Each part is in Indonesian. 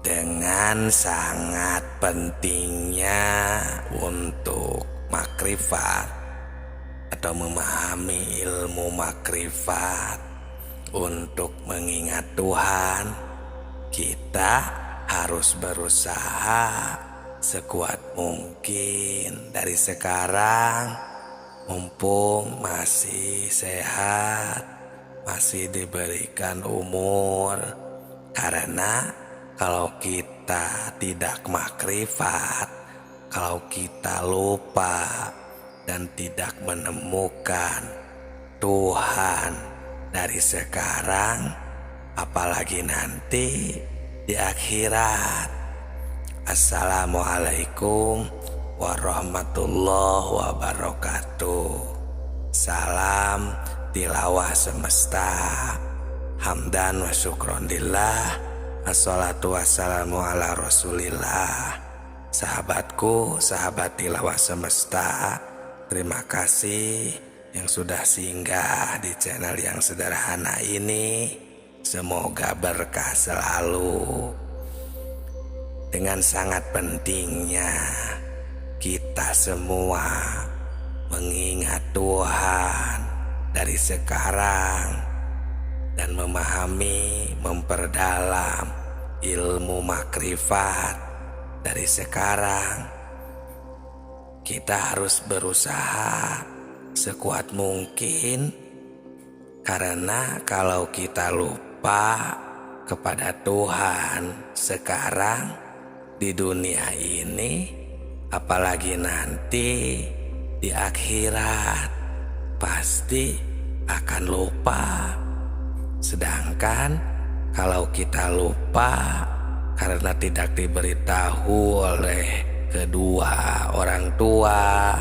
dengan sangat pentingnya untuk makrifat atau memahami ilmu makrifat untuk mengingat Tuhan, kita harus berusaha sekuat mungkin dari sekarang, mumpung masih sehat, masih diberikan umur. Karena kalau kita tidak makrifat, kalau kita lupa dan tidak menemukan Tuhan dari sekarang, apalagi nanti di akhirat. Assalamualaikum warahmatullahi wabarakatuh. Salam tilawah semesta. Hamdan wa syukron lillah. Assalatu wassalamu ala rasulillah. Sahabatku, sahabat tilawah semesta, terima kasih yang sudah singgah di channel yang sederhana ini. Semoga berkah selalu. Dengan sangat pentingnya kita semua mengingat Tuhan dari sekarang dan memahami, memperdalam ilmu makrifat dari sekarang. Kita harus berusaha sekuat mungkin, karena kalau kita lupa kepada Tuhan sekarang di dunia ini, apalagi nanti di akhirat, pasti akan lupa. Sedangkan kalau kita lupa karena tidak diberitahu oleh kedua orang tua,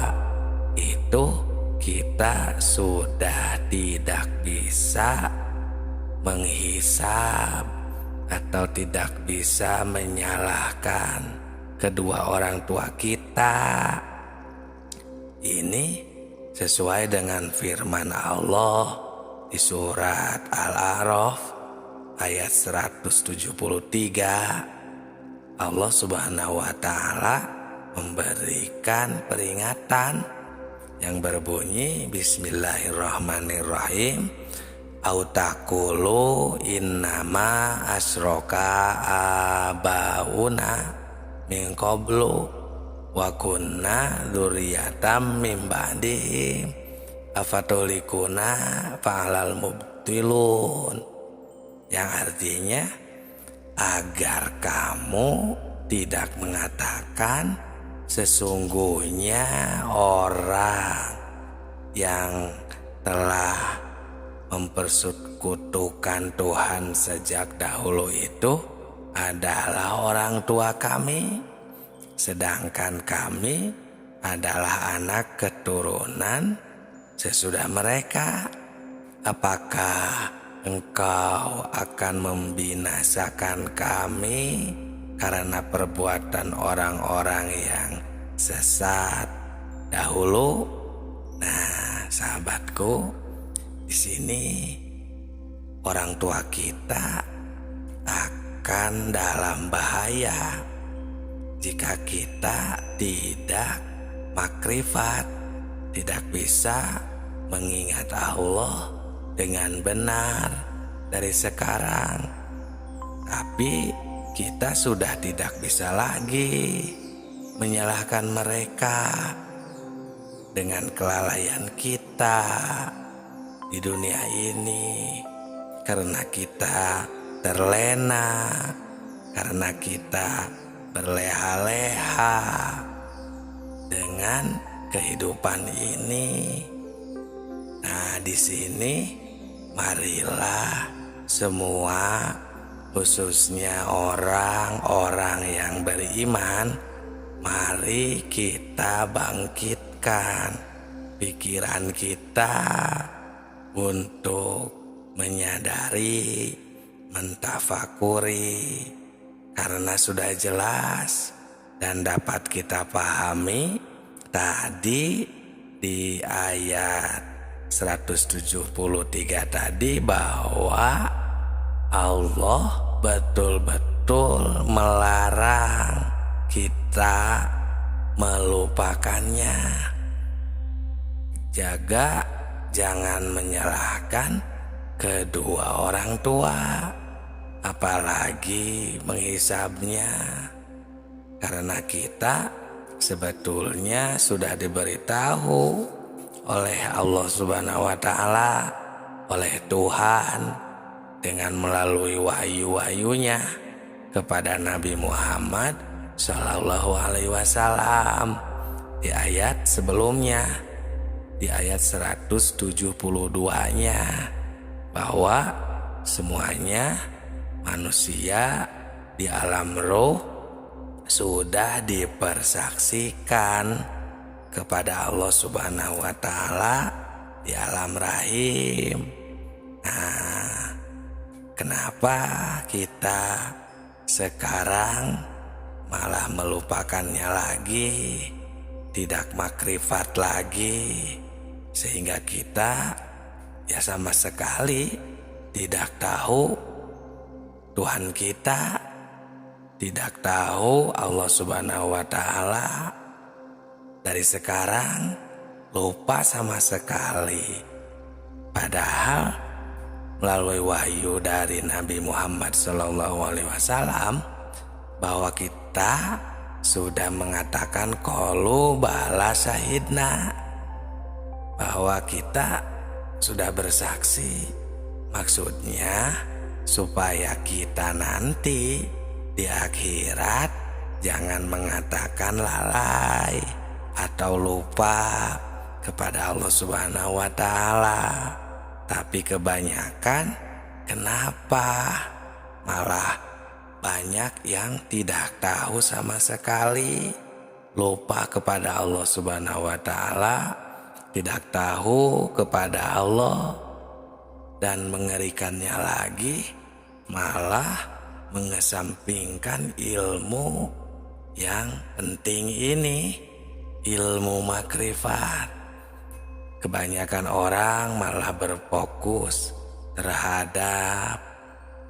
itu kita sudah tidak bisa menghisab atau tidak bisa menyalahkan kedua orang tua kita. Ini sesuai dengan firman Allah di surat Al-A'raf ayat 173. Allah Subhanahu wa Ta'ala memberikan peringatan yang berbunyi Bismillahirrahmanirrahim. Autakulu innama asroka abauna min qablu wa kunna dzurriyyatam min ba'dihim afatulikuna fa'alal mubtilun, yang artinya agar kamu tidak mengatakan sesungguhnya orang yang telah mempersekutukan Tuhan sejak dahulu itu adalah orang tua kami, sedangkan kami adalah anak keturunan sesudah mereka. Apakah engkau akan membinasakan kami karena perbuatan orang-orang yang sesat dahulu? Nah, sahabatku, di sini orang tua kita akan dalam bahaya jika kita tidak makrifat, tidak bisa mengingat Allah dengan benar dari sekarang. Tapi kita sudah tidak bisa lagi menyalahkan mereka dengan kelalaian kita di dunia ini, karena kita terlena, karena kita berleha-leha dengan kehidupan ini. Nah, di sini marilah semua, khususnya orang-orang yang beriman, mari kita bangkitkan pikiran kita untuk menyadari, mentafakuri, karena sudah jelas dan dapat kita pahami tadi di ayat 173 tadi bahwa Allah betul-betul betul melarang kita melupakannya. Jaga jangan menyalahkan kedua orang tua, apalagi menghisabnya, karena kita sebetulnya sudah diberitahu oleh Allah Subhanahu wa Ta'ala, oleh Tuhan, dengan melalui wahyu-wahyunya kepada Nabi Muhammad Shallallahu Alaihi Wasallam di ayat sebelumnya, di ayat 172-nya, bahwa semuanya manusia di alam roh sudah dipersaksikan kepada Allah Subhanahu wa Ta'ala di alam rahim. Nah, kenapa kita sekarang malah melupakannya lagi, tidak makrifat lagi, sehingga kita ya sama sekali tidak tahu Tuhan kita, tidak tahu Allah Subhanahu wa Ta'ala. Dari sekarang lupa sama sekali, padahal melalui wahyu dari Nabi Muhammad SAW bahwa kita sudah mengatakan qalu bala syahidna, bahwa kita sudah bersaksi. Maksudnya supaya kita nanti di akhirat jangan mengatakan lalai atau lupa kepada Allah Subhanahu wa Ta'ala. Tapi kebanyakan kenapa malah banyak yang tidak tahu sama sekali, lupa kepada Allah Subhanahu wa Ta'ala, tidak tahu kepada Allah, dan mengerikannya lagi malah mengesampingkan ilmu yang penting ini, ilmu makrifat. Kebanyakan orang malah berfokus terhadap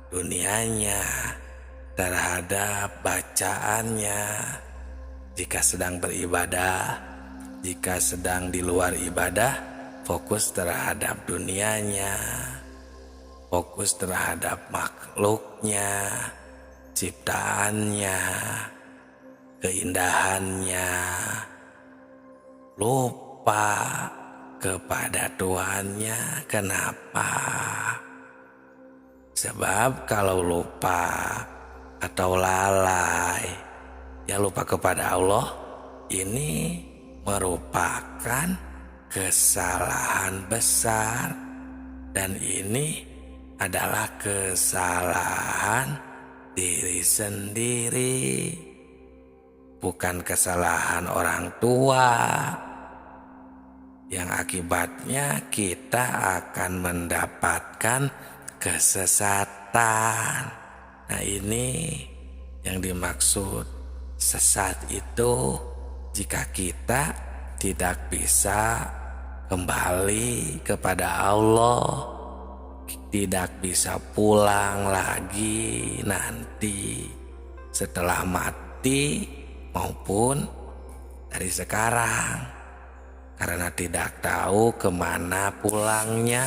dunianya, terhadap bacaannya. Jika sedang beribadah, jika sedang di luar ibadah, fokus terhadap dunianya, fokus terhadap makhluknya, ciptaannya, keindahannya, lupa kepada Tuhannya. Kenapa? Sebab kalau lupa atau lalai, ya lupa kepada Allah, ini merupakan kesalahan besar, dan ini adalah kesalahan diri sendiri, bukan kesalahan orang tua, yang akibatnya kita akan mendapatkan kesesatan. Nah, ini yang dimaksud sesat itu jika kita tidak bisa kembali kepada Allah, tidak bisa pulang lagi nanti setelah mati maupun dari sekarang, karena tidak tahu kemana pulangnya,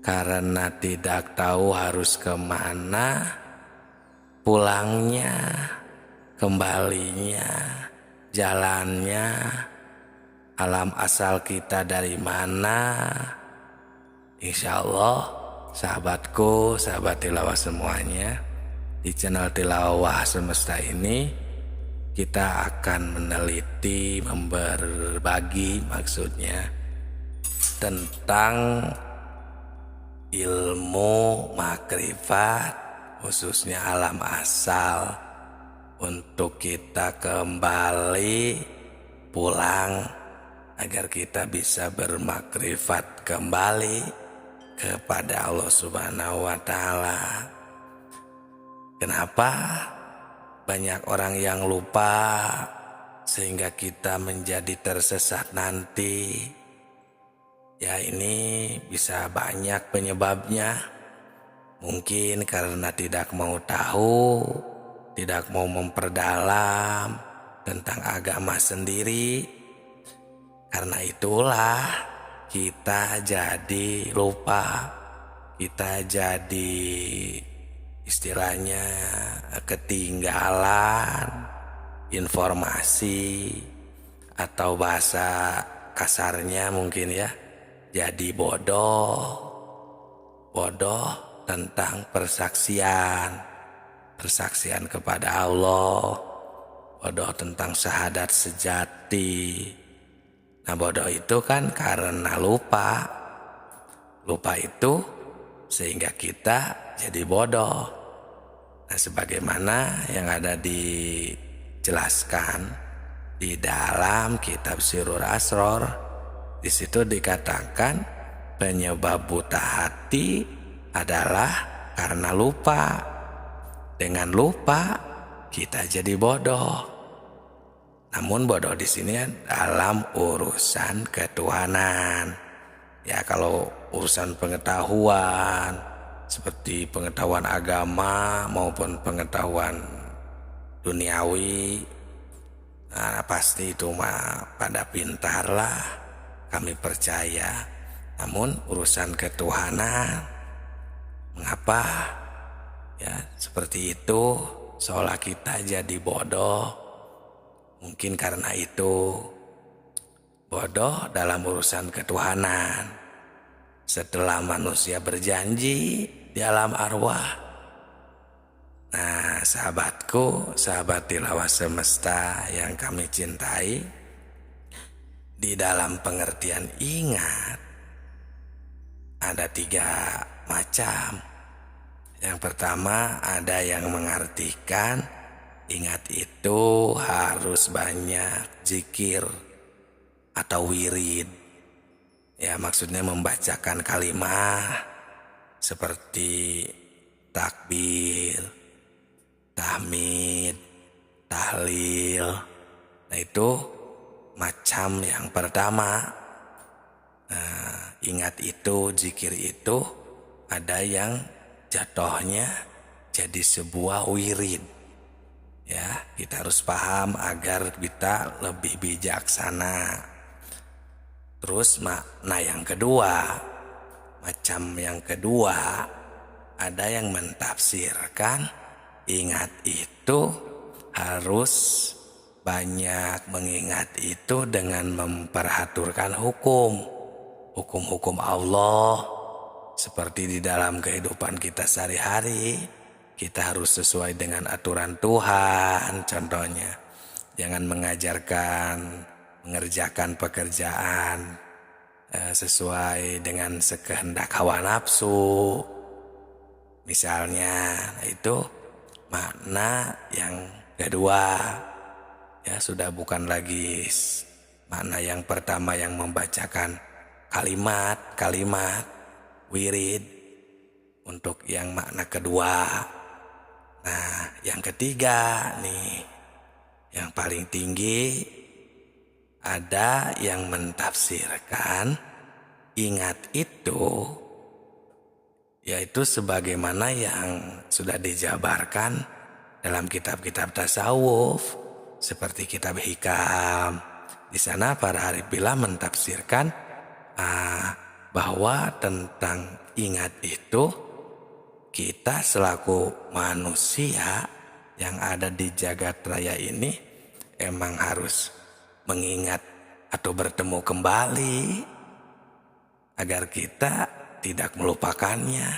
karena tidak tahu harus kemana pulangnya, kembalinya, jalannya, alam asal kita dari mana. Insya Allah sahabatku, sahabat tilawah semuanya, di channel Tilawah Semesta ini kita akan meneliti, berbagi maksudnya tentang ilmu makrifat, khususnya alam asal, untuk kita kembali pulang agar kita bisa bermakrifat kembali kepada Allah Subhanahu wa Ta'ala. Kenapa banyak orang yang lupa sehingga kita menjadi tersesat nanti? Ya, ini bisa banyak penyebabnya. Mungkin karena tidak mau tahu, tidak mau memperdalam tentang agama sendiri. Karena itulah kita jadi lupa, kita jadi istilahnya ketinggalan informasi, atau bahasa kasarnya mungkin ya, jadi bodoh tentang persaksian kepada Allah, bodoh tentang syahadat sejati. Nah, bodoh itu kan karena lupa itu sehingga kita jadi bodoh. Nah, sebagaimana yang ada dijelaskan di dalam kitab Sirrul Asror, di situ dikatakan penyebab buta hati adalah karena lupa. Dengan lupa kita jadi bodoh. Namun bodoh di sini dalam urusan ketuhanan. Ya, kalau urusan pengetahuan seperti pengetahuan agama maupun pengetahuan duniawi, nah pasti itu mah pada pintar lah, kami percaya. Namun urusan ketuhanan, mengapa ya seperti itu, seolah kita jadi bodoh? Mungkin karena itu, bodoh dalam urusan ketuhanan. Setelah manusia berjanji di alam arwah. Nah, sahabatku, sahabat tilawah semesta yang kami cintai, di dalam pengertian ingat ada 3 macam. Yang pertama, ada yang mengartikan ingat itu harus banyak zikir atau wirid. Ya, maksudnya membacakan kalimat seperti takbir, tahmid, tahlil. Nah, itu macam yang pertama. Nah, ingat itu, zikir itu ada yang jatuhnya jadi sebuah wirid. Ya, kita harus paham agar kita lebih bijaksana. Terus makna yang kedua, macam yang kedua, ada yang mentafsirkan ingat itu harus banyak mengingat itu dengan memperhatikan hukum-hukum Allah. Seperti di dalam kehidupan kita sehari-hari, kita harus sesuai dengan aturan Tuhan. Contohnya, jangan mengerjakan pekerjaan sesuai dengan sekehendak hawa nafsu. Misalnya, itu makna yang kedua. Ya, sudah bukan lagi makna yang pertama yang membacakan kalimat wirid untuk yang makna kedua. Nah, yang ketiga nih, yang paling tinggi, ada yang mentafsirkan ingat itu yaitu sebagaimana yang sudah dijabarkan dalam kitab-kitab tasawuf seperti kitab Hikam. Di sana para harifillah mentafsirkan bahwa tentang ingat itu, kita selaku manusia yang ada di jagat raya ini emang harus mengingat atau bertemu kembali agar kita tidak melupakannya,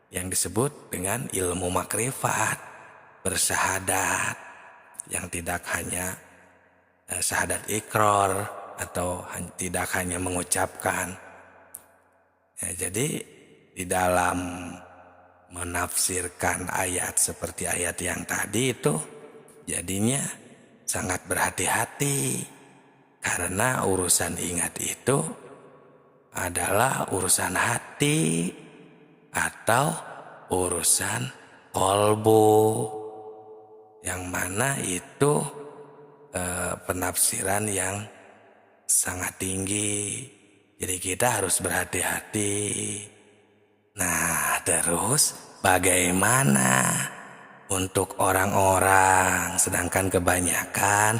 yang disebut dengan ilmu makrifat, bersyahadat, yang tidak hanya syahadat ikrar atau tidak hanya mengucapkan. Ya, jadi di dalam menafsirkan ayat seperti ayat yang tadi itu jadinya sangat berhati-hati, karena urusan ingat itu adalah urusan hati atau urusan kolbu, yang mana itu penafsiran yang sangat tinggi. Jadi kita harus berhati-hati. Nah, terus bagaimana untuk orang-orang, sedangkan kebanyakan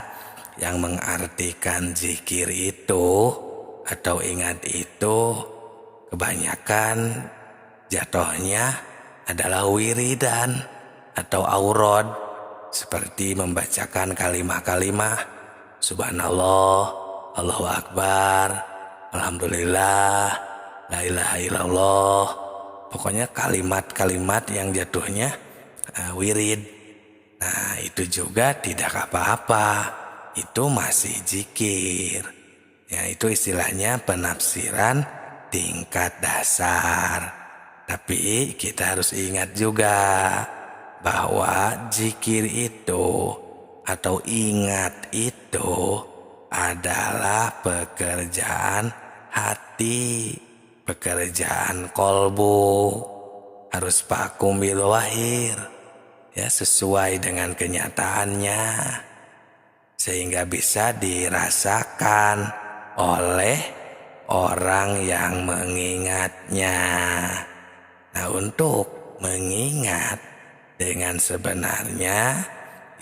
yang mengartikan zikir itu atau ingat itu, kebanyakan jatuhnya adalah wiridan atau aurad, seperti membacakan kalimah-kalimah subhanallah, Allahu Akbar, alhamdulillah, la ilaha illallah. Pokoknya kalimat-kalimat yang jatuhnya wirid. Nah, itu juga tidak apa-apa. Itu masih zikir. Ya, itu istilahnya penafsiran tingkat dasar. Tapi kita harus ingat juga bahwa zikir itu atau ingat itu adalah pekerjaan hati, pekerjaan kolbu, harus pakum bil wahir, ya, sesuai dengan kenyataannya, sehingga bisa dirasakan oleh orang yang mengingatnya. Nah, untuk mengingat dengan sebenarnya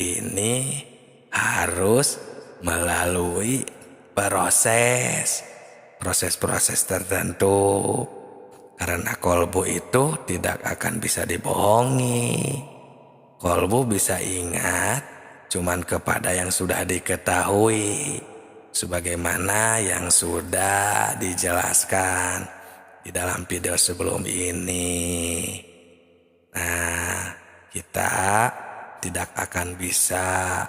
ini harus melalui proses tertentu, karena kolbu itu tidak akan bisa dibohongi. Kolbu bisa ingat cuman kepada yang sudah diketahui, sebagaimana yang sudah dijelaskan di dalam video sebelum ini. Nah, kita tidak akan bisa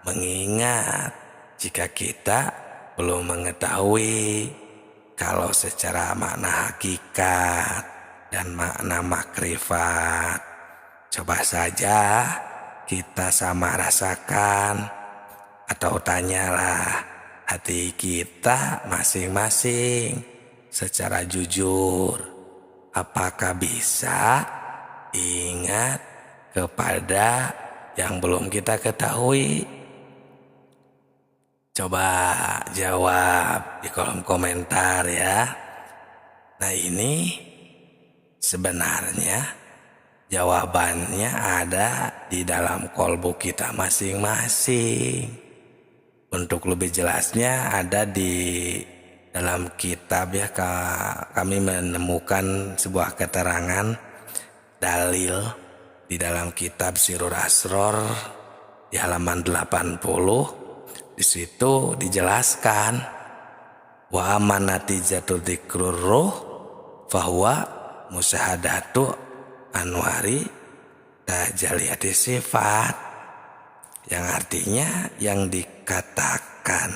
mengingat jika kita belum mengetahui kalau secara makna hakikat dan makna makrifat. Coba saja kita sama rasakan atau tanyalah hati kita masing-masing secara jujur, apakah bisa ingat kepada yang belum kita ketahui? Coba jawab di kolom komentar ya. Nah, ini sebenarnya jawabannya ada di dalam kolbu kita masing-masing. Untuk lebih jelasnya ada di dalam kitab ya, kami menemukan sebuah keterangan dalil di dalam kitab Sirrul Asror di halaman 80. Di situ dijelaskan wa amanatijatul dzikrur ruh fahuwa musahadatu anwari tajaliyati sifat, yang artinya yang dikatakan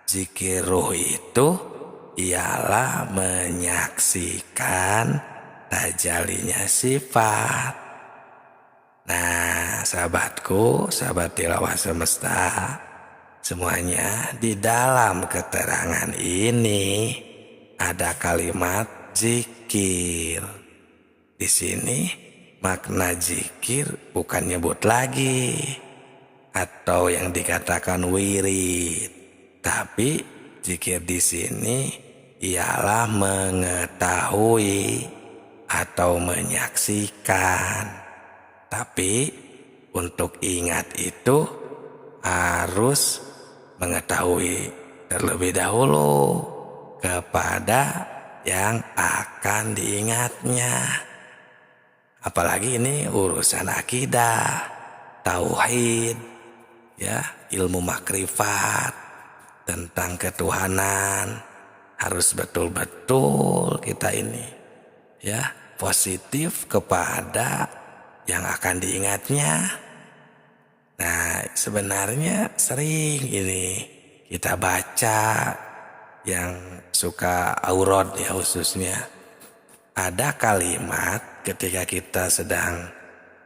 zikir ruh itu ialah menyaksikan tajalinya sifat. Nah, sahabatku, sahabat tilawah semesta semuanya, di dalam keterangan ini ada kalimat zikir. Di sini makna zikir bukan nyebut lagi atau yang dikatakan wirid, tapi zikir di sini ialah mengetahui atau menyaksikan. Tapi untuk ingat itu harus mengetahui terlebih dahulu kepada yang akan diingatnya. Apalagi ini urusan akidah, tauhid, ya, ilmu makrifat tentang ketuhanan. Harus betul-betul kita ini, ya, positif kepada yang akan diingatnya. Nah, sebenarnya sering ini kita baca yang suka aurad ya, khususnya ada kalimat ketika kita sedang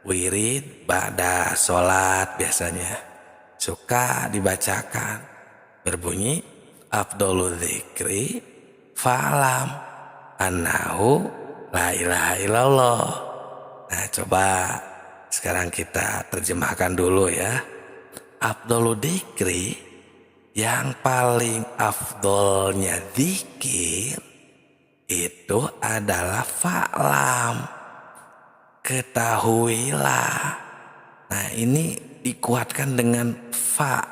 wirid ba'da sholat, biasanya suka dibacakan berbunyi afdolul dzikri fa'lam annahu la ilaha illallah. Nah, coba sekarang kita terjemahkan dulu ya. Afdolul dzikri, yang paling afdolnya zikir, itu adalah fa'lam, ketahuilah. Nah, ini dikuatkan dengan fa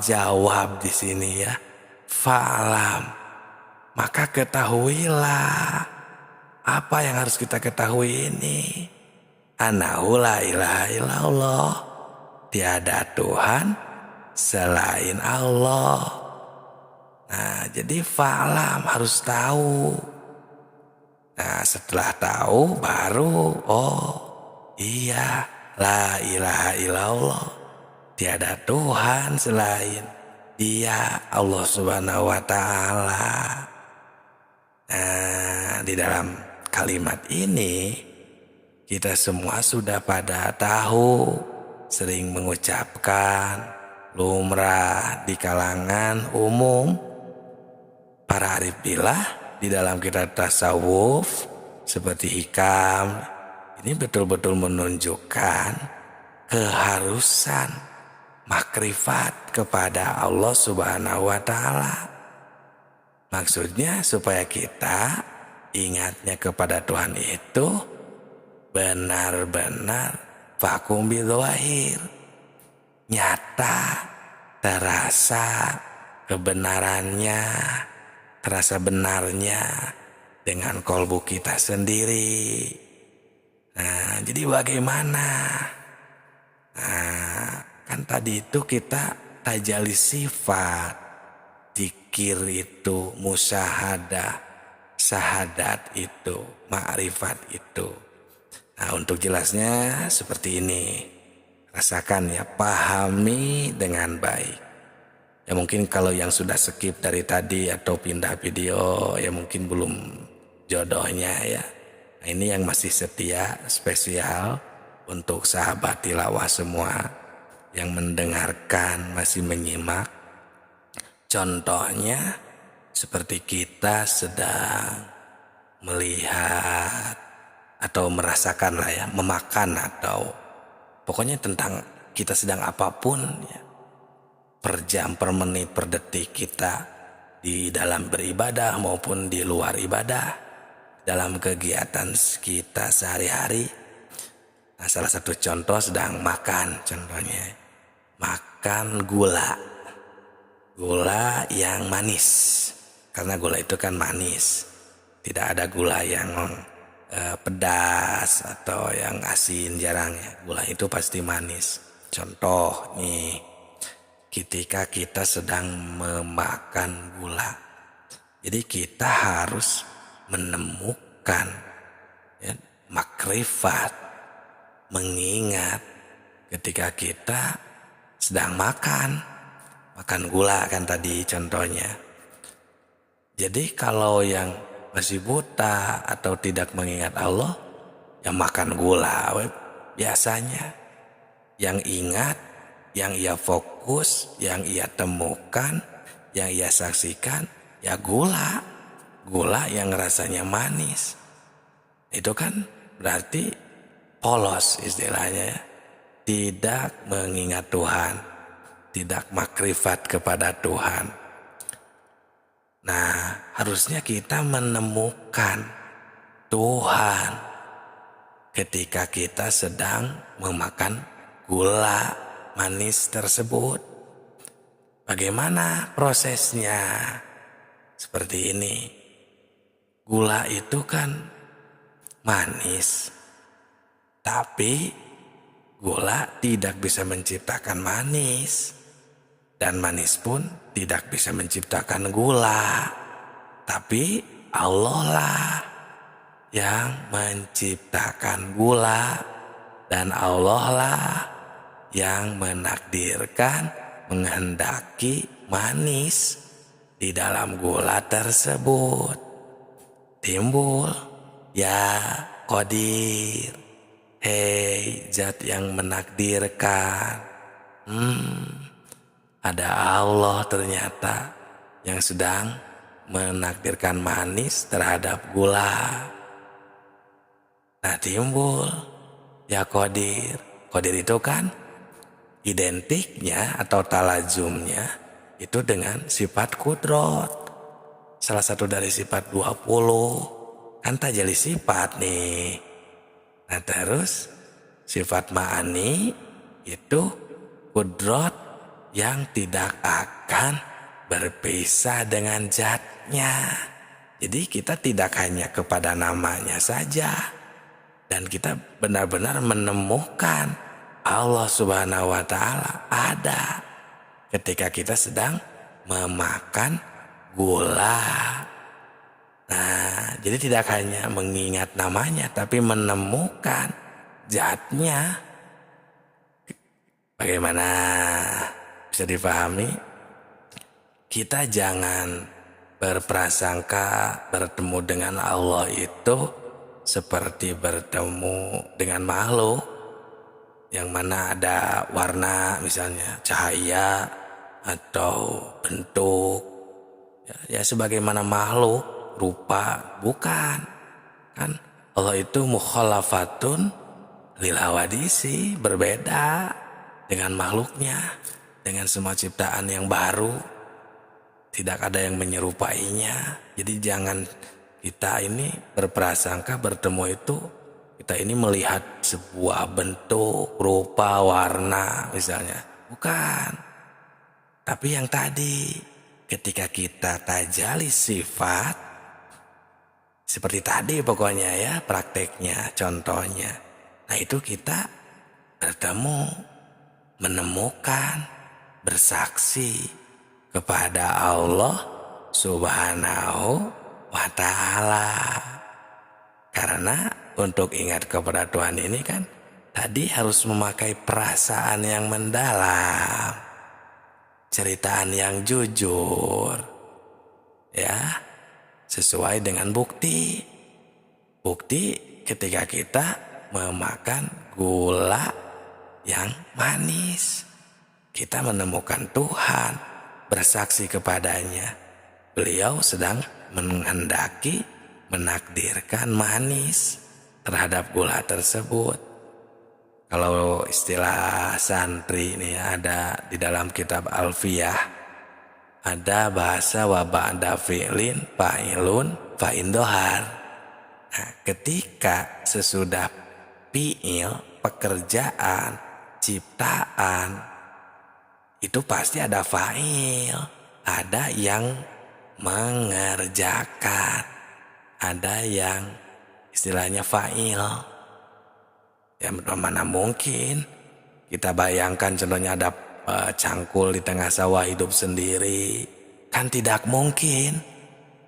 jawab di sini ya. Fa'lam, maka ketahuilah. Apa yang harus kita ketahui ini? Annahu la ilaha illallah, tiada Tuhan selain Allah. Nah, jadi fa'lam, harus tahu. Nah, setelah tahu baru, oh iya, la ilaha illallah, tiada Tuhan selain Dia, Allah Subhanahu wa Ta'ala. Nah, di dalam kalimat ini kita semua sudah pada tahu, sering mengucapkan, lumrah di kalangan umum. Para arif billah di dalam kitab tasawuf seperti hikam ini betul-betul menunjukkan keharusan makrifat kepada Allah Subhanahu wa Ta'ala. Maksudnya supaya kita ingatnya kepada Tuhan itu benar-benar vakum bidzahir, nyata, terasa kebenarannya, terasa benarnya dengan kolbu kita sendiri. Nah, jadi bagaimana? Nah, kan tadi itu kita tajalli sifat, zikir itu, musyahadah, syahadat itu, ma'rifat itu. Nah, untuk jelasnya seperti ini. Rasakan ya, pahami dengan baik. Ya mungkin kalau yang sudah skip dari tadi atau pindah video, ya mungkin belum jodohnya ya. Nah, ini yang masih setia, spesial untuk sahabat tilawah semua yang mendengarkan, masih menyimak. Contohnya seperti kita sedang melihat atau merasakan lah ya, memakan atau pokoknya tentang kita sedang apapun ya. Per jam, per menit, per detik kita di dalam beribadah maupun di luar ibadah, dalam kegiatan kita sehari-hari. Nah, salah satu contoh sedang makan, contohnya makan gula yang manis, karena gula itu kan manis, tidak ada gula yang pedas atau yang asin, jarang ya. Gula itu pasti manis. Contoh nih, ketika kita sedang memakan gula, jadi kita harus menemukan ya, makrifat, mengingat ketika kita sedang makan gula kan tadi contohnya. Jadi kalau yang masih buta atau tidak mengingat Allah, yang makan gula biasanya. Yang ingat, yang ia fokus, yang ia temukan, yang ia saksikan, ya gula yang rasanya manis. Itu kan berarti polos istilahnya ya. Tidak mengingat Tuhan, tidak makrifat kepada Tuhan. Nah, harusnya kita menemukan Tuhan ketika kita sedang memakan gula manis tersebut. Bagaimana prosesnya? Seperti ini. Gula itu kan manis, tapi gula tidak bisa menciptakan manis, dan manis pun tidak bisa menciptakan gula. Tapi Allah lah yang menciptakan gula, dan Allah lah yang menakdirkan, menghendaki manis di dalam gula tersebut. Timbul ya Qadir, hei zat yang menakdirkan. Ada Allah ternyata yang sedang menakdirkan manis terhadap gula. Nah, timbul ya Qadir. Qadir itu kan identiknya atau talazumnya itu dengan sifat kudrot. salah satu dari sifat 20. Kan tajalli sifat nih. Nah terus sifat ma'ani itu kudrot yang tidak akan berpisah dengan zatnya. Jadi kita tidak hanya kepada namanya saja, dan kita benar-benar menemukan Allah Subhanahu wa Ta'ala ada ketika kita sedang memakan gula. Nah, jadi tidak hanya mengingat namanya, tapi menemukan zatnya. Bagaimana bisa dipahami? Kita jangan berprasangka bertemu dengan Allah itu seperti bertemu dengan makhluk yang mana ada warna, misalnya cahaya atau bentuk, ya sebagaimana makhluk rupa. Bukan, kan Allah itu mukhalafatun lil hawadisi, berbeda dengan makhluknya, dengan semua ciptaan yang baru, tidak ada yang menyerupainya. Jadi jangan kita ini berprasangka bertemu itu kita ini melihat sebuah bentuk, rupa, warna misalnya. Bukan. Tapi yang tadi, ketika kita tajalli sifat, seperti tadi pokoknya ya prakteknya, contohnya. Nah itu kita bertemu, menemukan, bersaksi kepada Allah Subhanahu wa Ta'ala. Karena untuk ingat kepada Tuhan ini kan tadi harus memakai perasaan yang mendalam, ceritaan yang jujur, ya, sesuai dengan bukti. Bukti ketika kita memakan gula yang manis, kita menemukan Tuhan, bersaksi kepadanya. Beliau sedang menghendaki menakdirkan manis terhadap gula tersebut. Kalau istilah santri ini ada di dalam kitab Alfiyah, ada bahasa wa ba'da fi'lin fa'ilun fa'indohar. Nah, ketika sesudah fi'il, pekerjaan, ciptaan, itu pasti ada fa'il, ada yang mengerjakan, ada yang istilahnya fa'il. Ya mana mungkin kita bayangkan contohnya ada cangkul di tengah sawah hidup sendiri, kan tidak mungkin.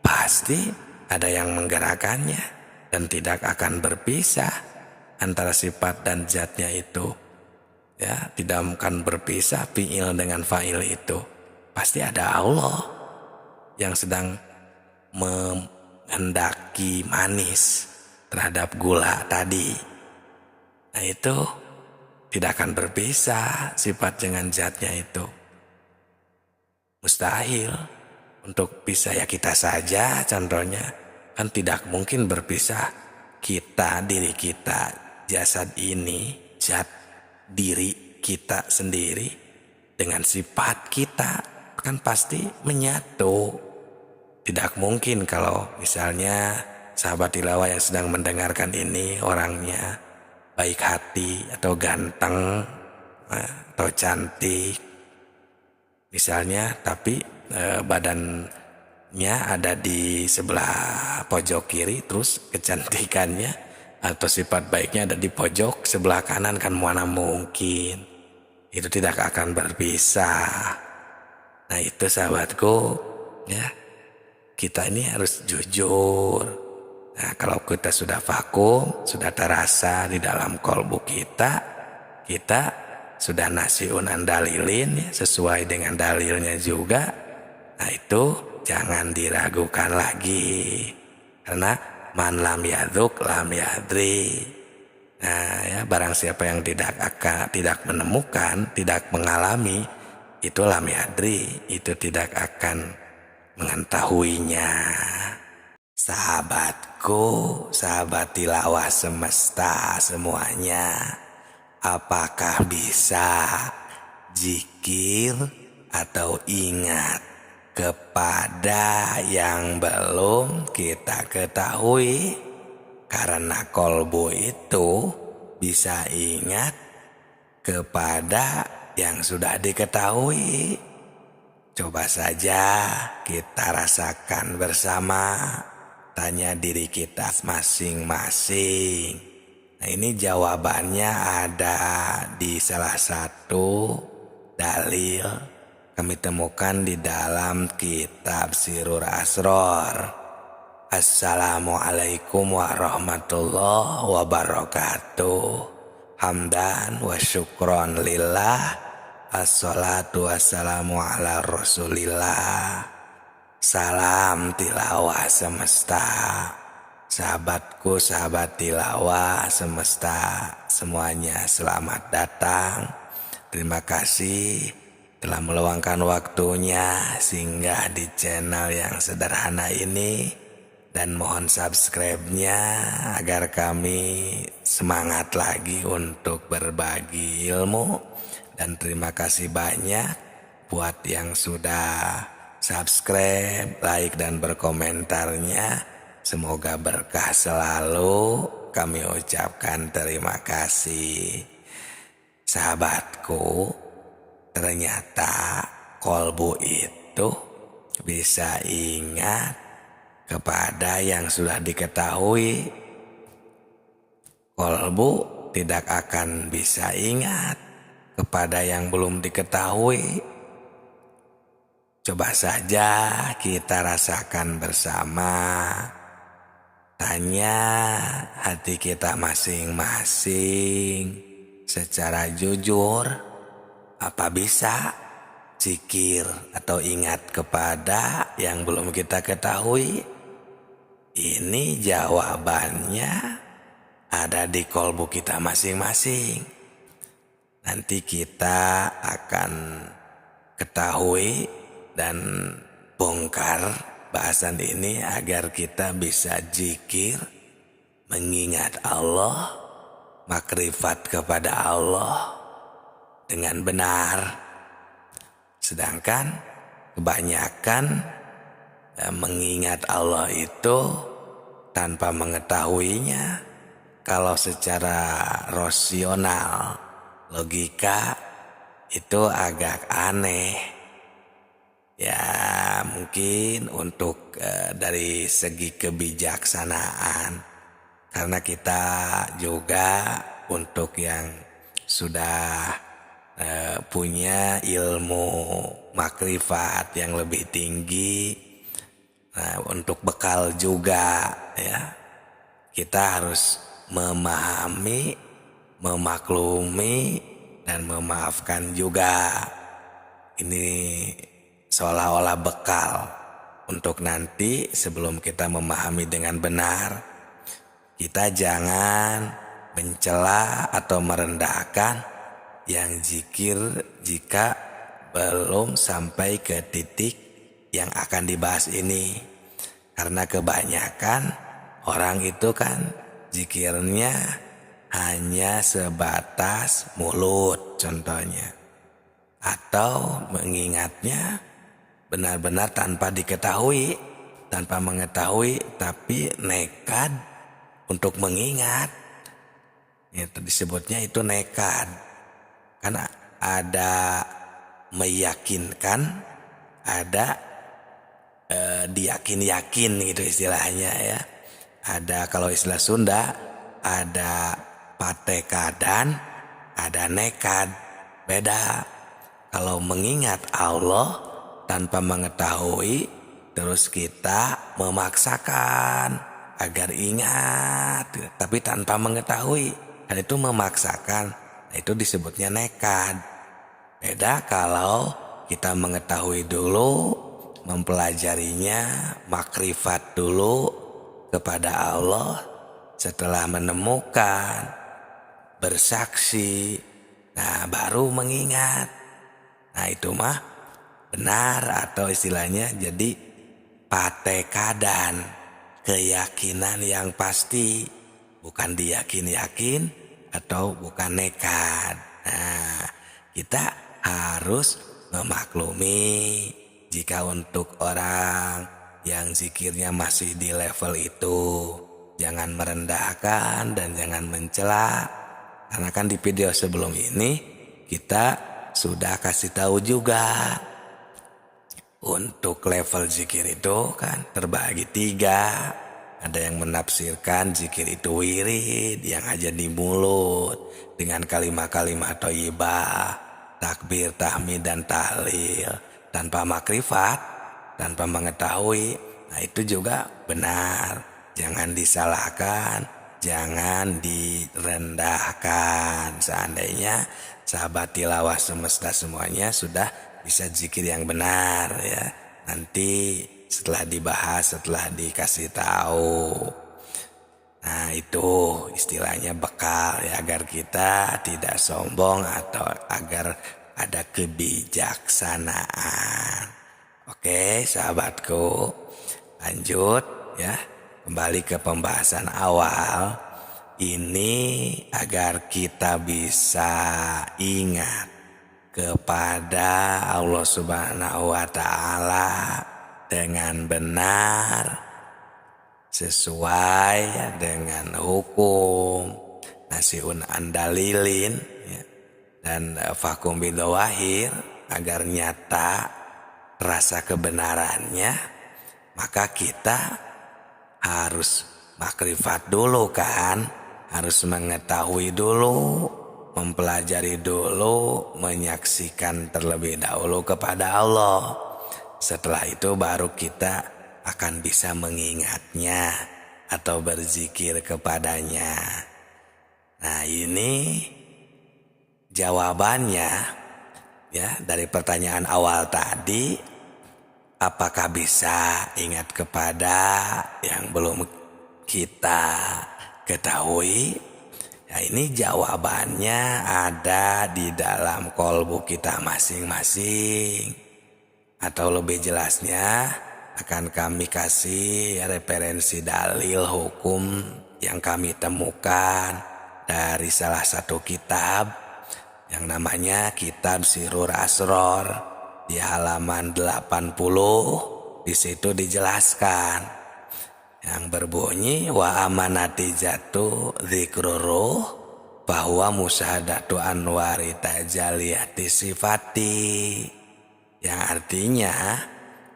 Pasti ada yang menggerakkannya dan tidak akan berpisah antara sifat dan zatnya itu. Ya, tidak akan berpisah fi'il dengan fa'il itu. Pasti ada Allah yang sedang menghendaki manis terhadap gula tadi. Nah itu tidak akan berpisah sifat dengan zatnya itu. Mustahil untuk pisah ya kita saja contohnya. Kan tidak mungkin berpisah kita, diri kita, jasad ini, zat diri kita sendiri dengan sifat kita. Kan pasti menyatu. Tidak mungkin kalau misalnya sahabat tilawah yang sedang mendengarkan ini orangnya baik hati atau ganteng atau cantik misalnya, tapi badannya ada di sebelah pojok kiri, terus kecantikannya atau sifat baiknya ada di pojok sebelah kanan, kan mana mungkin. Itu tidak akan berpisah. Nah itu sahabatku, ya, kita ini harus jujur. Nah kalau kita sudah vakum, sudah terasa di dalam kolbu kita sudah nasiun an dalilin, ya, sesuai dengan dalilnya juga. Nah itu jangan diragukan lagi, karena man lam yaduk lam yadri. Nah ya, barang siapa yang tidak menemukan, tidak mengalami, itu lam yadri, itu tidak akan mengetahuinya. Sahabatku, sahabat tilawah semesta semuanya, apakah bisa zikir atau ingat kepada yang belum kita ketahui. Karena kolbu itu bisa ingat kepada yang sudah diketahui. Coba saja kita rasakan bersama, tanya diri kita masing-masing. Nah, ini jawabannya ada di salah satu dalil kami temukan di dalam kitab Sirur Asror. Assalamualaikum warahmatullahi wabarakatuh. Hamdan wa syukron lillah. Assalatu wassalamu ala rasulillah. Salam tilawah semesta. Sahabatku, sahabat tilawah semesta, semuanya selamat datang. Terima kasih telah meluangkan waktunya singgah di channel yang sederhana ini. Dan mohon subscribe-nya agar kami semangat lagi untuk berbagi ilmu. Dan terima kasih banyak buat yang sudah subscribe, like, dan berkomentarnya. Semoga berkah selalu. Kami ucapkan terima kasih. Sahabatku, ternyata kolbu itu bisa ingat kepada yang sudah diketahui. Kolbu tidak akan bisa ingat kepada yang belum diketahui. Coba saja kita rasakan bersama. Tanya hati kita masing-masing secara jujur, apa bisa zikir atau ingat kepada yang belum kita ketahui? Ini jawabannya ada di kolbu kita masing-masing. Nanti kita akan ketahui dan bongkar bahasan ini agar kita bisa zikir, mengingat Allah, makrifat kepada Allah dengan benar. Sedangkan kebanyakan mengingat Allah itu tanpa mengetahuinya. Kalau secara rasional, logika itu agak aneh. Ya mungkin untuk dari segi kebijaksanaan. Karena kita juga untuk yang sudah punya ilmu makrifat yang lebih tinggi. Nah, untuk bekal juga ya. Kita harus memahami, memaklumi, dan memaafkan juga. Ini seolah-olah bekal untuk nanti sebelum kita memahami dengan benar. Kita jangan mencela atau merendahkan yang zikir jika belum sampai ke titik yang akan dibahas ini. Karena kebanyakan orang itu kan zikirnya hanya sebatas mulut contohnya. Atau mengingatnya benar-benar tanpa diketahui, tanpa mengetahui, tapi nekat untuk mengingat. Itu disebutnya itu nekat. Karena ada meyakinkan, ada diyakin-yakin gitu istilahnya ya. Ada kalau istilah Sunda, ada patekadan, ada nekad. Beda. Kalau mengingat Allah tanpa mengetahui, terus kita memaksakan agar ingat, tapi tanpa mengetahui, dan itu memaksakan. Nah, itu disebutnya nekad. Beda kalau kita mengetahui dulu, mempelajarinya, makrifat dulu kepada Allah, setelah menemukan, bersaksi, nah baru mengingat. Nah itu mah benar, atau istilahnya jadi patekadan, keyakinan yang pasti, bukan diyakin-yakin atau bukan nekat. Nah kita harus memaklumi Jika untuk orang yang zikirnya masih di level itu, jangan merendahkan dan jangan mencela. Karena kan di video sebelum ini kita sudah kasih tahu juga untuk level zikir itu kan terbagi 3. Ada yang menafsirkan zikir itu wirid yang aja di mulut dengan kalimat-kalimat thayyibah, takbir, tahmid dan tahlil tanpa makrifat, tanpa mengetahui. Nah itu juga benar. Jangan disalahkan, jangan direndahkan. Seandainya sahabat tilawah semesta semuanya sudah bisa zikir yang benar ya. Nanti setelah dibahas, setelah dikasih tahu. Nah itu istilahnya bekal ya, agar kita tidak sombong atau agar ada kebijaksanaan. Oke sahabatku, lanjut ya, kembali ke pembahasan awal. Ini agar kita bisa ingat kepada Allah Subhanahu wa Ta'ala dengan benar sesuai dengan hukum nasiun andalilin ya, dan fakum bidawahir, agar nyata rasa kebenarannya. Maka kita harus makrifat dulu kan, harus mengetahui dulu, mempelajari dulu, menyaksikan terlebih dahulu kepada Allah. Setelah itu baru kita akan bisa mengingatnya atau berzikir kepadanya. Nah ini jawabannya ya dari pertanyaan awal tadi. Apakah bisa ingat kepada yang belum kita ketahui? Nah ini jawabannya ada di dalam kolbu kita masing-masing. Atau lebih jelasnya akan kami kasih referensi dalil hukum yang kami temukan dari salah satu kitab yang namanya Kitab Sirrul Asror di halaman 80. Di situ dijelaskan yang berbunyi wa amanati jatu dzikruru, bahwa musyahadatu anwari tajaliyati sifati, yang artinya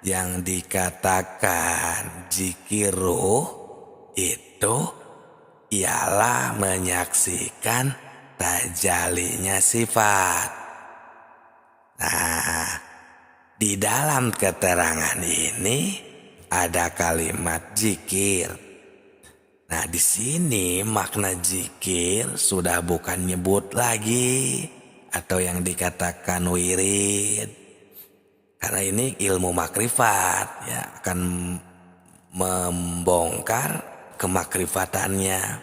yang dikatakan zikiruh itu ialah menyaksikan tajalinya sifat. Nah, di dalam keterangan ini ada kalimat zikir. Nah, di sini makna zikir sudah bukan nyebut lagi atau yang dikatakan wirid. Karena ini ilmu makrifat ya, akan membongkar kemakrifatannya.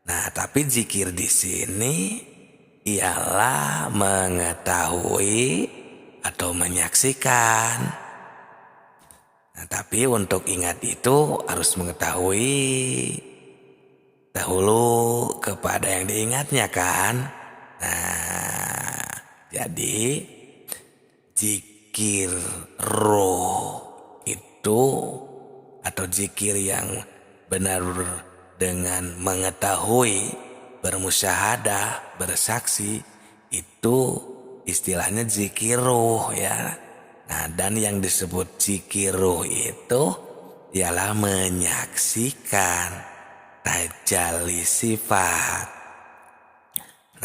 Nah, tapi zikir di sini ialah mengetahui atau menyaksikan. Nah, tapi untuk ingat itu harus mengetahui dahulu kepada yang diingatnya kan. Nah, jadi zikir roh itu atau zikir yang benar dengan mengetahui, bermusyahadah, bersaksi, itu istilahnya zikir roh ya. Nah, dan yang disebut zikir roh itu ialah menyaksikan tajalli sifat.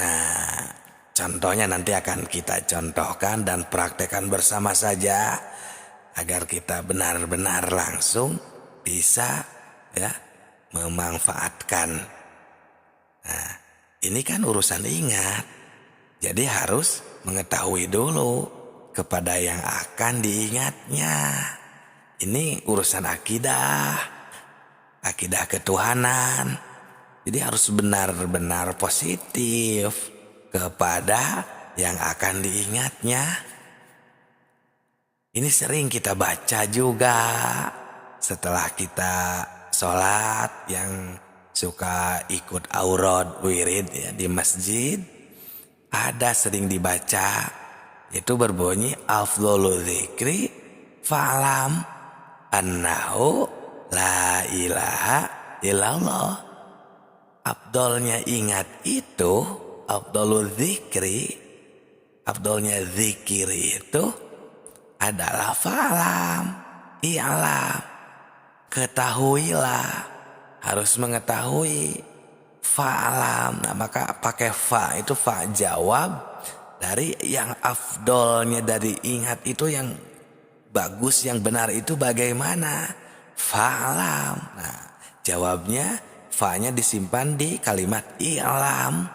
Nah, contohnya nanti akan kita contohkan dan praktekkan bersama saja agar kita benar-benar langsung bisa ya memanfaatkan. Nah, ini kan urusan ingat. Jadi harus mengetahui dulu kepada yang akan diingatnya. Ini urusan akidah ketuhanan. Jadi harus benar-benar positif kepada yang akan diingatnya. Ini sering kita baca juga setelah kita sholat, yang suka ikut aurad wirid ya di masjid, ada sering dibaca itu berbunyi afdhalu dzikri fa'lam annahu la ilaha illallah. Afdolnya ingat itu, afdolul dzikri, afdolnya zikir itu adalah fa'lam, i'lam, ketahuilah, harus mengetahui. Fa'lam, nah maka pakai fa, itu fa jawab dari yang afdolnya dari ingat itu, yang bagus, yang benar itu bagaimana? Fa'lam. Nah, jawabnya fa-nya disimpan di kalimat i'lam.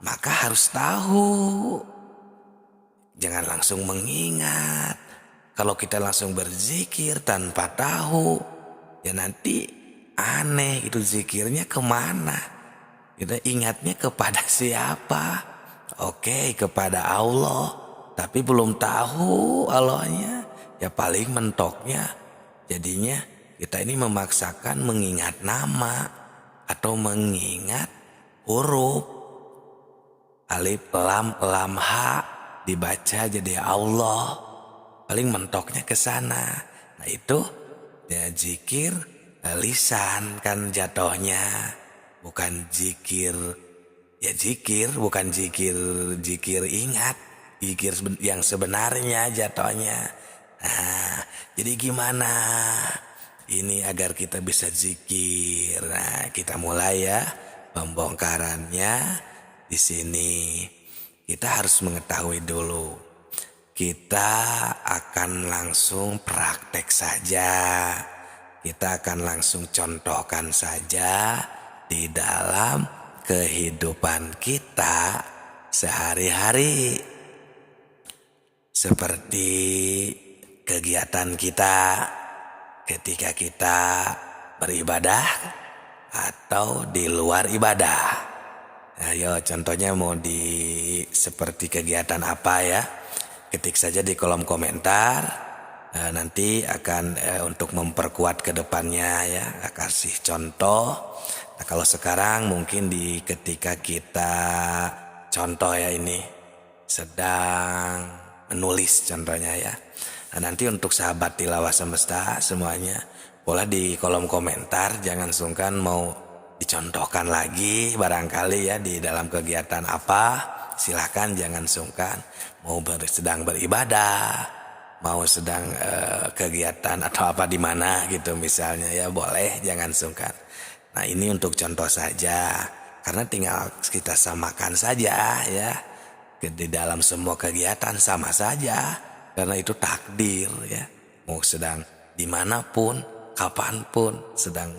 Maka harus tahu. Jangan langsung mengingat. Kalau kita langsung berzikir tanpa tahu, ya nanti aneh, itu zikirnya kemana? Kita ingatnya kepada siapa? Oke, kepada Allah. Tapi belum tahu Allahnya. Ya paling mentoknya. Jadinya kita ini memaksakan mengingat nama atau mengingat huruf. Alif, lam, lam, ha dibaca jadi Allah. Paling mentoknya ke sana. Nah itu ya zikir lisan kan jatuhnya. Bukan zikir, ya zikir bukan zikir ingat, zikir yang sebenarnya jatuhnya. Nah, jadi gimana ini agar kita bisa zikir? Nah, kita mulai ya pembongkarannya di sini. Kita harus mengetahui dulu. Kita akan langsung praktek saja. Kita akan langsung contohkan saja di dalam kehidupan kita sehari-hari. Seperti kegiatan kita ketika kita beribadah atau di luar ibadah. Ayo contohnya mau seperti kegiatan apa ya? Ketik saja di kolom komentar. Nanti akan untuk memperkuat ke depannya ya, kasih contoh. Nah, kalau sekarang mungkin ketika kita contoh ya, ini sedang menulis contohnya ya. Nah, nanti untuk sahabat tilawah semesta semuanya, boleh di kolom komentar, jangan sungkan mau dicontohkan lagi barangkali ya di dalam kegiatan apa, silakan jangan sungkan. Mau sedang beribadah, mau sedang kegiatan atau apa di mana gitu misalnya ya, boleh jangan sungkan. Nah ini untuk contoh saja, karena tinggal kita samakan saja ya, di dalam semua kegiatan sama saja, karena itu takdir ya. Mau sedang dimanapun, kapanpun, sedang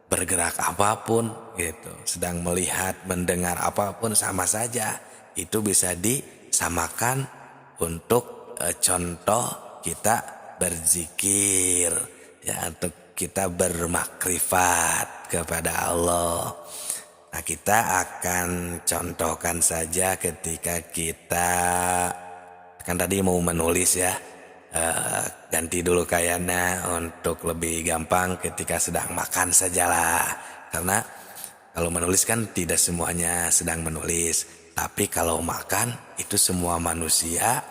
bergerak apapun gitu, sedang melihat, mendengar apapun sama saja, itu bisa disamakan untuk contoh kita berzikir ya, untuk kita bermakrifat kepada Allah. Nah kita akan contohkan saja ketika kita kan tadi mau menulis ya, ganti dulu kayaknya untuk lebih gampang ketika sedang makan sajalah, karena kalau menulis kan tidak semuanya sedang menulis, tapi kalau makan itu semua manusia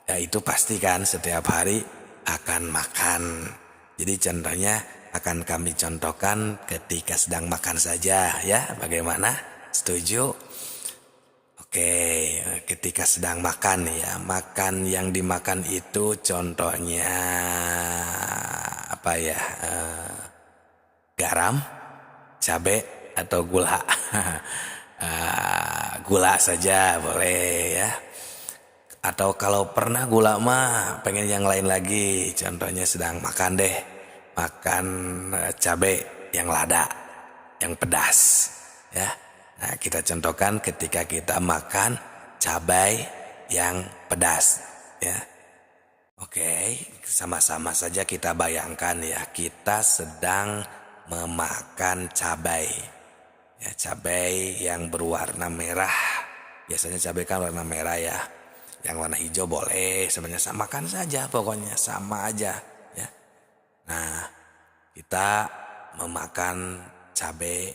ya itu pasti kan setiap hari akan makan. Jadi contohnya akan kami contohkan ketika sedang makan saja ya, bagaimana? Setuju? Oke, ketika sedang makan ya, makan yang dimakan itu contohnya apa ya? Garam, cabai atau gula? Gula saja boleh ya. Atau kalau pernah gula mah pengen yang lain lagi, contohnya sedang makan deh, makan cabai yang lada, yang pedas ya. Nah kita contohkan ketika kita makan cabai yang pedas ya. Oke, sama-sama saja kita bayangkan ya, kita sedang memakan cabai ya, cabai yang berwarna merah. Biasanya cabai kan warna merah ya. Yang warna hijau boleh, sebenarnya samakan saja, pokoknya sama aja ya. Nah kita memakan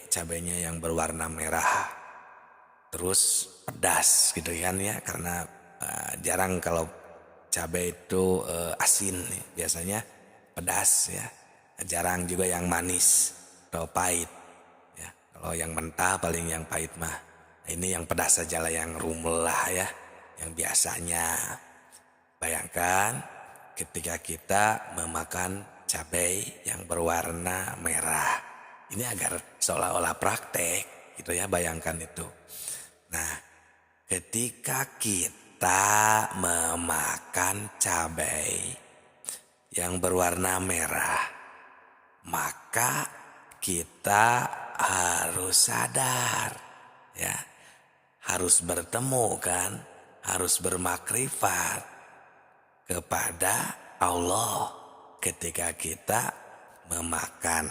cabainya yang berwarna merah, terus pedas gitu kan ya, karena jarang kalau cabai itu asin, biasanya pedas ya. Jarang juga yang manis atau pahit ya. Kalau yang mentah paling yang pahit mah. Nah, ini yang pedas saja lah, yang rumel lah ya, yang biasanya. Bayangkan ketika kita memakan cabai yang berwarna merah. Ini agar seolah-olah praktek gitu ya, bayangkan itu. Nah, ketika kita memakan cabai yang berwarna merah, maka kita harus sadar ya, harus bertemu kan, harus bermakrifat kepada Allah ketika kita memakan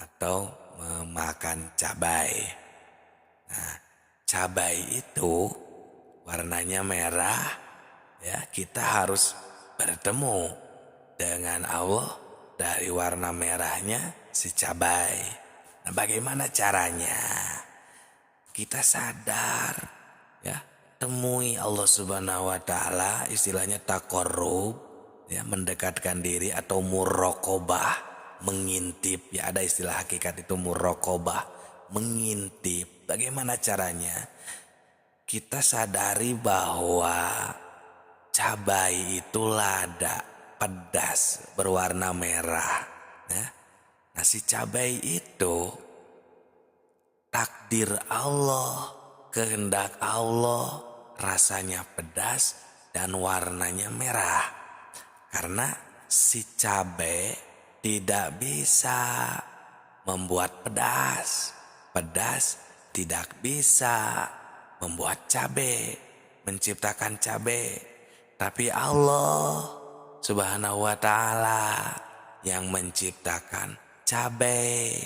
atau memakan cabai. Nah, cabai itu warnanya merah ya, kita harus bertemu dengan Allah dari warna merahnya si cabai. Nah, bagaimana caranya? Kita sadar ya, temui Allah Subhanahu wa taala, istilahnya taqarrub ya, mendekatkan diri, atau muraqabah, mengintip ya, ada istilah hakikat itu muraqabah, mengintip. Bagaimana caranya? Kita sadari bahwa cabai itu lada, pedas, berwarna merah ya. Nah, si cabai itu takdir Allah, kehendak Allah, rasanya pedas dan warnanya merah. Karena si cabai tidak bisa membuat pedas, pedas tidak bisa membuat cabai, menciptakan cabai. Tapi Allah Subhanahu wa taala yang menciptakan cabai.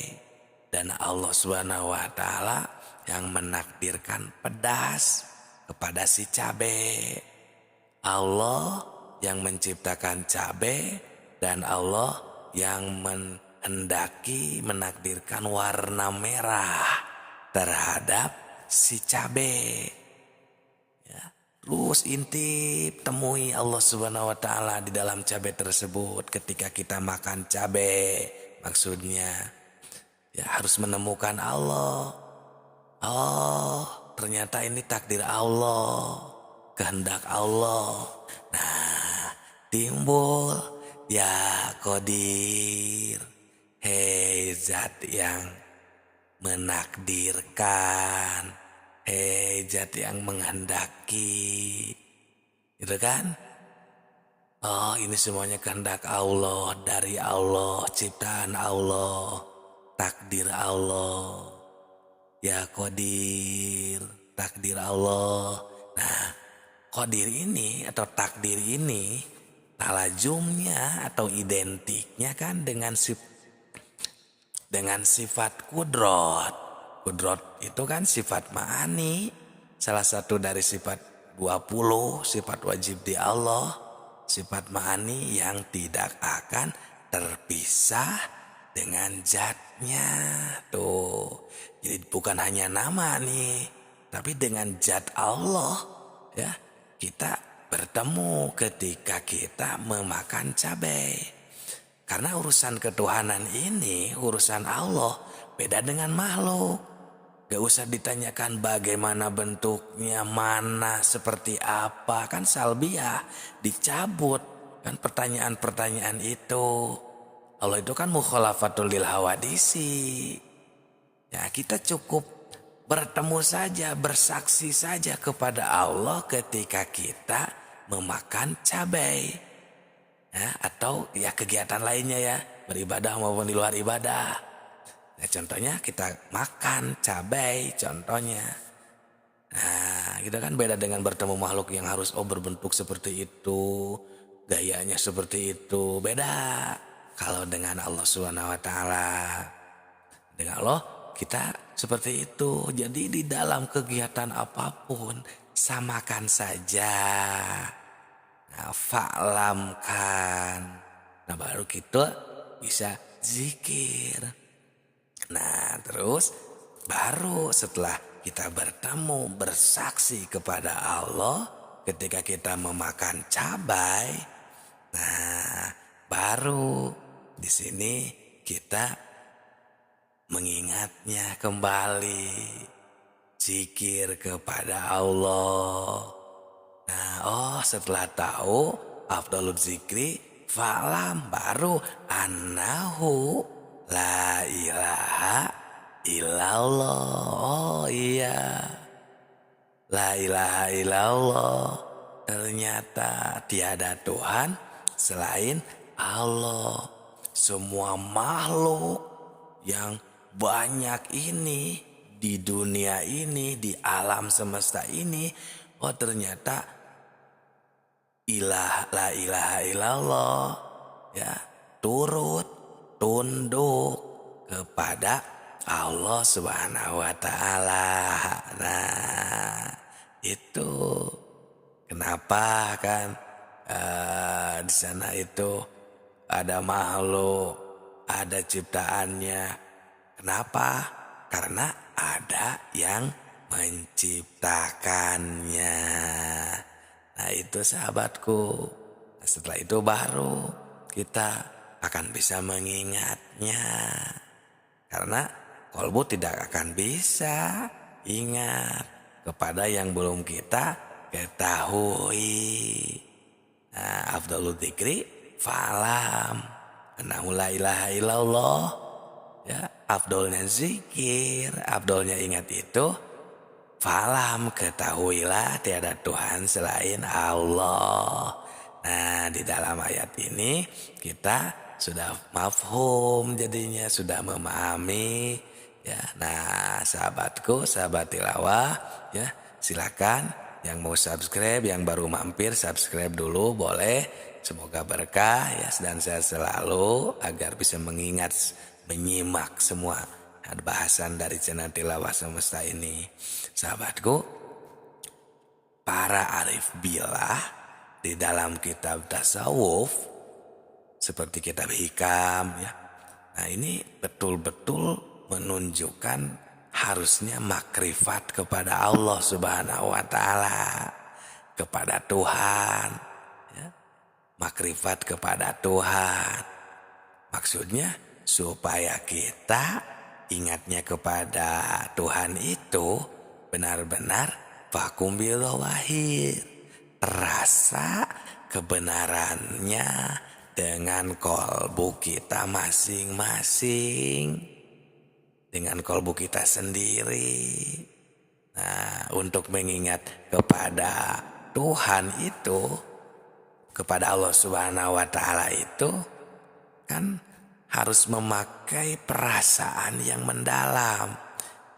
Dan Allah Subhanahu wa taala yang menakdirkan pedas kepada si cabai. Allah yang menciptakan cabai dan Allah yang menghendaki menakdirkan warna merah terhadap si cabai. Ya. Terus intip, temui Allah Subhanahu wa taala di dalam cabai tersebut ketika kita makan cabai. Maksudnya ya, harus menemukan Allah. Oh, ternyata ini takdir Allah, kehendak Allah. Nah, timbul ya Qadir, hei zat yang menakdirkan, hei zat yang menghendaki, gitu kan? Oh, ini semuanya kehendak Allah, dari Allah, ciptaan Allah, takdir Allah. Ya Qadir, takdir Allah. Nah, Qadir ini atau takdir ini talajumnya atau identiknya kan dengan sifat kudrot. Kudrot itu kan sifat ma'ani, salah satu dari sifat 20 sifat wajib di Allah. Sifat ma'ani yang tidak akan terpisah dengan zatnya. Tuh, jadi bukan hanya nama nih, tapi dengan zat Allah ya, kita bertemu ketika kita memakan cabai. Karena urusan ketuhanan ini urusan Allah, beda dengan makhluk. Gak usah ditanyakan bagaimana bentuknya, mana, seperti apa. Kan salbiah, dicabut kan pertanyaan-pertanyaan itu. Allah itu kan mukhalafatul lil hawadisi. Ya, kita cukup bertemu saja, bersaksi saja kepada Allah ketika kita memakan cabai. Ya, atau ya kegiatan lainnya ya, beribadah maupun di luar ibadah. Nah, contohnya kita makan cabai contohnya. Nah, kita kan beda dengan bertemu makhluk yang harus berbentuk seperti itu, gayanya seperti itu, beda. Kalau dengan Allah Subhanahu wa taala, dengan Allah kita seperti itu. Jadi di dalam kegiatan apapun samakan saja. Nah, fa'lamkan. Nah, baru kita bisa zikir. Nah, terus baru setelah kita bertemu, bersaksi kepada Allah, ketika kita memakan cabai, nah baru di sini kita mengingatnya kembali, zikir kepada Allah. Nah, setelah tahu afdalul zikri falam, baru annahu la ilaha illallah. Oh iya, la ilaha illallah, ternyata tiada Tuhan selain Allah. Semua makhluk yang banyak ini di dunia ini, di alam semesta ini, ternyata la ilaha illallah, ya, turut tunduk kepada Allah Subhanahu wa taala. Nah, itu kenapa kan di sana itu ada makhluk, ada ciptaannya. Kenapa? Karena ada yang menciptakannya. Nah itu sahabatku. Nah, setelah itu baru kita akan bisa mengingatnya. Karena kolbu tidak akan bisa ingat kepada yang belum kita ketahui. Nah, afdalul dzikri falam annahu la ilaha illallah. Ya, afdolnya zikir, afdolnya ingat itu, falam, ketahuilah tiada Tuhan selain Allah. Nah, di dalam ayat ini kita sudah mafhum, jadinya sudah memahami. Ya, nah sahabatku, sahabat tilawah, ya silakan yang mau subscribe, yang baru mampir subscribe dulu boleh. Semoga berkah ya dan sehat selalu agar bisa menyimak semua bahasan dari channel Tilawah Semesta ini. Sahabatku, para arif billah di dalam kitab tasawuf seperti kitab hikam ya. Nah, ini betul-betul menunjukkan harusnya makrifat kepada Allah Subhanahu wa taala, kepada Tuhan ya. Makrifat kepada Tuhan. Maksudnya supaya kita ingatnya kepada Tuhan itu benar-benar vakum bilawahir, rasa kebenarannya dengan kolbu kita masing-masing, dengan kolbu kita sendiri. Nah, untuk mengingat kepada Tuhan itu, kepada Allah Subhanahu wa taala itu kan harus memakai perasaan yang mendalam,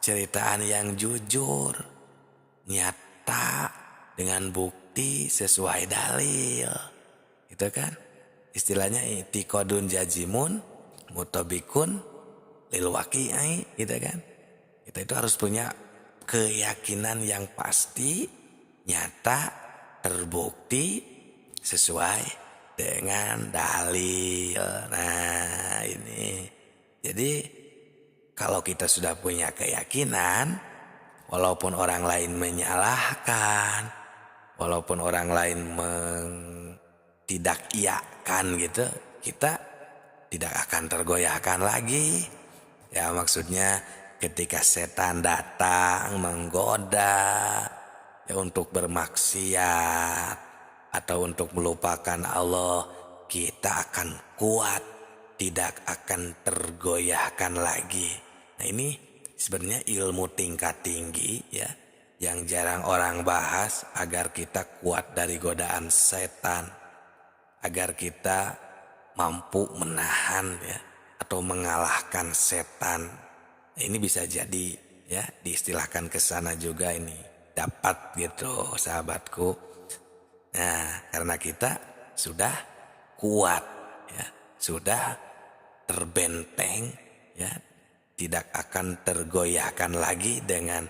ceritaan yang jujur, nyata dengan bukti sesuai dalil. Itu kan istilahnya itiqadun jazimun mutabikun lil waqi'i, gitu kan. Kita itu harus punya keyakinan yang pasti, nyata, terbukti sesuai dengan dalil. Nah ini, jadi kalau kita sudah punya keyakinan, walaupun orang lain menyalahkan, walaupun orang lain tidak iakan gitu, kita tidak akan tergoyahkan lagi. Ya maksudnya ketika setan datang menggoda ya, untuk bermaksiat atau untuk melupakan Allah, kita akan kuat, tidak akan tergoyahkan lagi. Nah ini sebenarnya ilmu tingkat tinggi ya, yang jarang orang bahas agar kita kuat dari godaan setan, agar kita mampu menahan ya atau mengalahkan setan. Nah, ini bisa jadi ya diistilahkan ke sana juga ini dapat gitu sahabatku. Nah, karena kita sudah kuat ya, sudah terbenteng ya, tidak akan tergoyahkan lagi dengan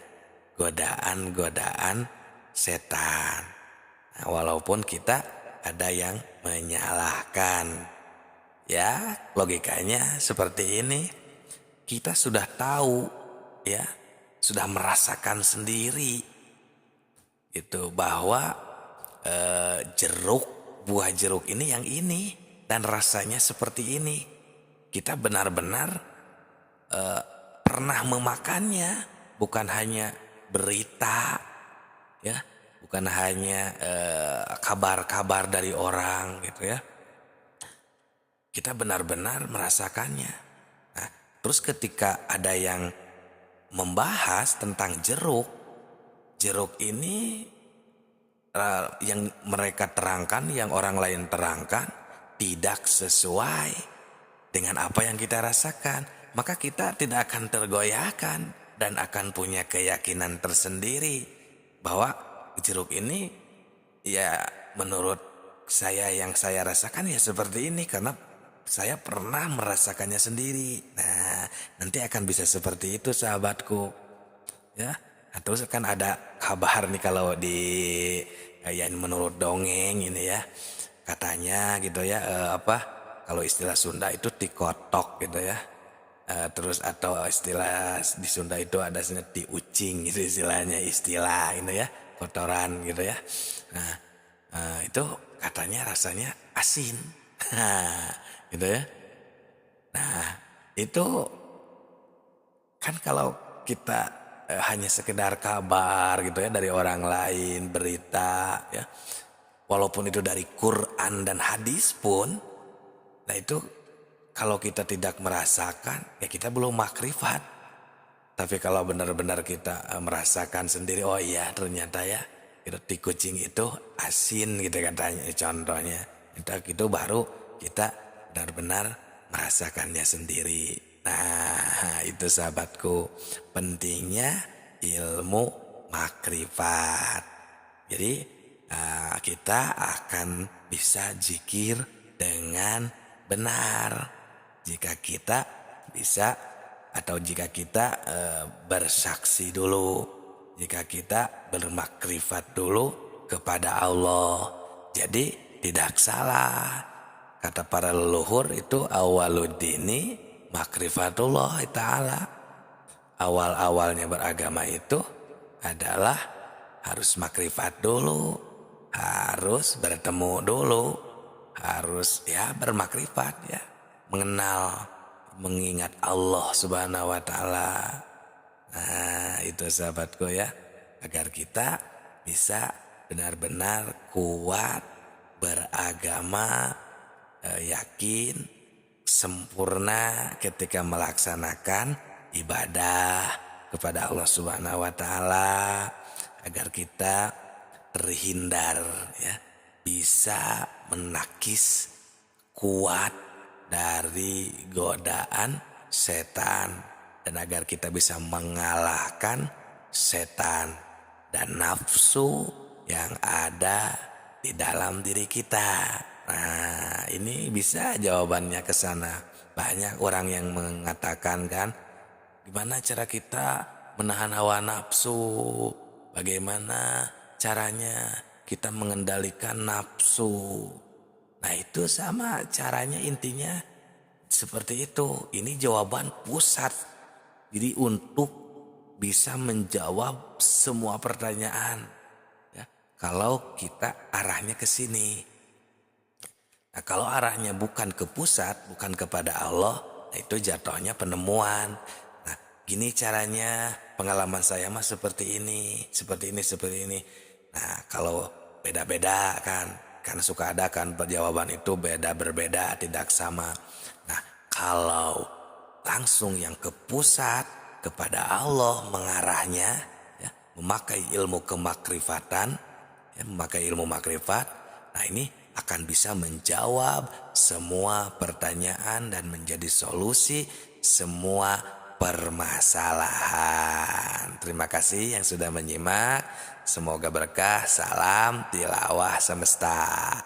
godaan-godaan setan. Nah, walaupun kita ada yang menyalahkan. Ya, logikanya seperti ini. Kita sudah tahu ya, sudah merasakan sendiri itu bahwa jeruk, buah jeruk ini yang ini dan rasanya seperti ini. Kita benar-benar pernah memakannya, bukan hanya berita, ya, bukan hanya kabar-kabar dari orang gitu ya. Kita benar-benar merasakannya. Nah, terus ketika ada yang membahas tentang jeruk, jeruk ini yang mereka terangkan, yang orang lain terangkan tidak sesuai dengan apa yang kita rasakan, maka kita tidak akan tergoyahkan dan akan punya keyakinan tersendiri bahwa jeruk ini ya menurut saya yang saya rasakan ya seperti ini karena saya pernah merasakannya sendiri. Nah, nanti akan bisa seperti itu sahabatku. Ya, terus kan ada kabar nih kalau di yang menurut dongeng ini ya. Katanya gitu ya kalau istilah Sunda itu tikotok gitu ya. Terus atau istilah di Sunda itu ada tiucing gitu istilahnya, istilah ini ya, kotoran gitu ya. Nah, itu katanya rasanya asin. Gitu ya. Nah, itu kan kalau kita hanya sekedar kabar gitu ya dari orang lain, berita ya. Walaupun itu dari Quran dan hadis pun, nah itu kalau kita tidak merasakan ya kita belum makrifat. Tapi kalau benar-benar kita merasakan sendiri, oh iya ternyata ya itu kucing itu asin gitu katanya contohnya. Itu baru kita benar-benar merasakannya sendiri. Nah, itu sahabatku, pentingnya ilmu makrifat. Jadi kita akan bisa zikir dengan benar jika kita bisa atau jika kita bersaksi dulu, jika kita bermakrifat dulu kepada Allah. Jadi tidak salah. Kata para leluhur itu awaluddini makrifatullah ta'ala. Awal-awalnya beragama itu adalah harus makrifat dulu, harus bertemu dulu, harus ya bermakrifat ya, mengenal, mengingat Allah Subhanahu wa taala. Nah, itu sahabatku ya, agar kita bisa benar-benar kuat beragama, yakin, sempurna ketika melaksanakan ibadah kepada Allah Subhanahu wa taala, agar kita terhindar ya, bisa menakis kuat dari godaan setan, dan agar kita bisa mengalahkan setan dan nafsu yang ada di dalam diri kita. Nah, ini bisa jawabannya ke sana. Banyak orang yang mengatakan kan, gimana cara kita menahan hawa nafsu? Bagaimana caranya kita mengendalikan nafsu? Nah, itu sama caranya, intinya seperti itu. Ini jawaban pusat. Jadi untuk bisa menjawab semua pertanyaan, ya, kalau kita arahnya ke sini. Nah, kalau arahnya bukan ke pusat, bukan kepada Allah, nah itu jatuhnya penemuan. Nah, gini caranya, pengalaman saya mah seperti ini, seperti ini, seperti ini. Nah, kalau beda-beda kan suka ada kan jawaban itu berbeda, tidak sama. Nah, kalau langsung yang ke pusat, kepada Allah mengarahnya, ya, memakai ilmu kemakrifatan, ya, memakai ilmu makrifat, nah ini akan bisa menjawab semua pertanyaan dan menjadi solusi semua permasalahan. Terima kasih yang sudah menyimak. Semoga berkah. Salam tilawah semesta.